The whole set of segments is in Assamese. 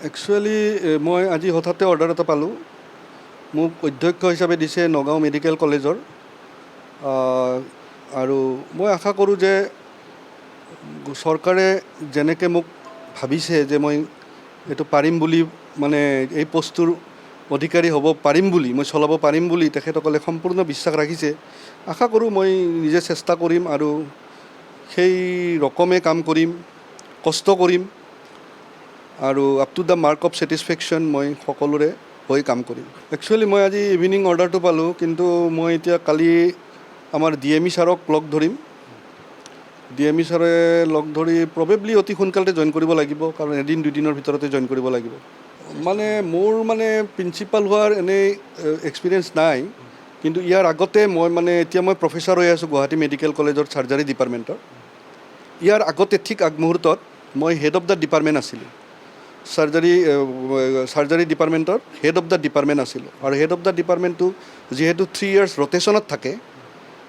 একচুৱেলি মই আজি হঠাতে অৰ্ডাৰ এটা পালোঁ। মোক অধ্যক্ষ হিচাপে দিছে নগাঁও মেডিকেল কলেজৰ। আৰু মই আশা কৰোঁ যে চৰকাৰে যেনেকৈ মোক ভাবিছে যে মই এইটো পাৰিম বুলি, মানে এই পষ্টটোৰ অধিকাৰী হ'ব পাৰিম বুলি, মই চলাব পাৰিম বুলি তেখেতসকলে সম্পূৰ্ণ বিশ্বাস ৰাখিছে। আশা কৰোঁ মই নিজে চেষ্টা কৰিম আৰু সেই ৰকমে কাম কৰিম, কষ্ট কৰিম আৰু up to the mark of satisfaction মই সকলোৰে হৈ কাম কৰিম। একচুৱেলি মই আজি ইভিনিং অৰ্ডাৰটো পালোঁ, কিন্তু মই এতিয়া কালি আমাৰ DME ছাৰক লগ ধৰিম। DME ছাৰে লগ ধৰি প্ৰবেবলি অতি সোনকালে জইন কৰিব লাগিব, কাৰণ এদিন দুদিনৰ ভিতৰতে জইন কৰিব লাগিব। মানে মোৰ প্ৰিন্সিপাল হোৱাৰ এনেই এক্সপিৰিয়েঞ্চ নাই, কিন্তু ইয়াৰ আগতে এতিয়া মই প্ৰফেচাৰ হৈ আছোঁ গুৱাহাটী মেডিকেল কলেজৰ চাৰ্জাৰী ডিপাৰ্টমেণ্টৰ। ইয়াৰ আগতে ঠিক আগমুহূৰ্তত মই হেড অফ দ্য ডিপাৰ্টমেণ্ট আছিলোঁ। চাৰ্জাৰী ডিপাৰ্টমেণ্টৰ হেড অফ দ্য ডিপাৰ্টমেণ্ট আছিলোঁ। আৰু হেড অফ দ্য ডিপাৰ্টমেণ্টটো যিহেতু 3 years ৰটেশ্যনত থাকে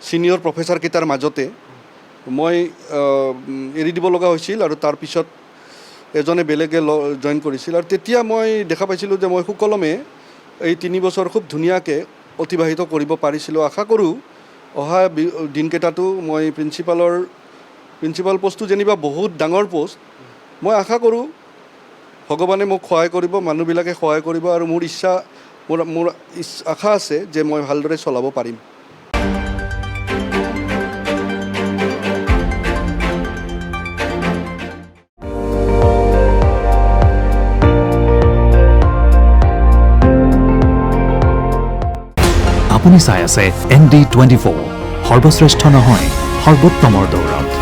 ছিনিয়ৰ প্ৰফেচাৰকেইটাৰ মাজতে, মই এৰি দিব লগা হৈছিল আৰু তাৰপিছত এজনে বেলেগে জইন কৰিছিল। আৰু তেতিয়া মই দেখা পাইছিলোঁ যে মই সুকলমে এই 3 বছৰ খুব ধুনীয়াকৈ অতিবাহিত কৰিব পাৰিছিলোঁ। আশা কৰোঁ অহা দিনকেইটাতো মই প্ৰিন্সিপাল পষ্টটো যেনিবা বহুত ডাঙৰ পষ্ট, মই আশা কৰোঁ ভগৱানে মোক সহায় কৰিব, মানুহবিলাকে সহায় কৰিব, আৰু মোৰ আশা আছে যে মই ভালদৰে চলাব পাৰিম। আপুনি চাই আছে ND24, সৰ্বশ্ৰেষ্ঠ নহয় সৰ্বোত্তমৰ দৌৰত।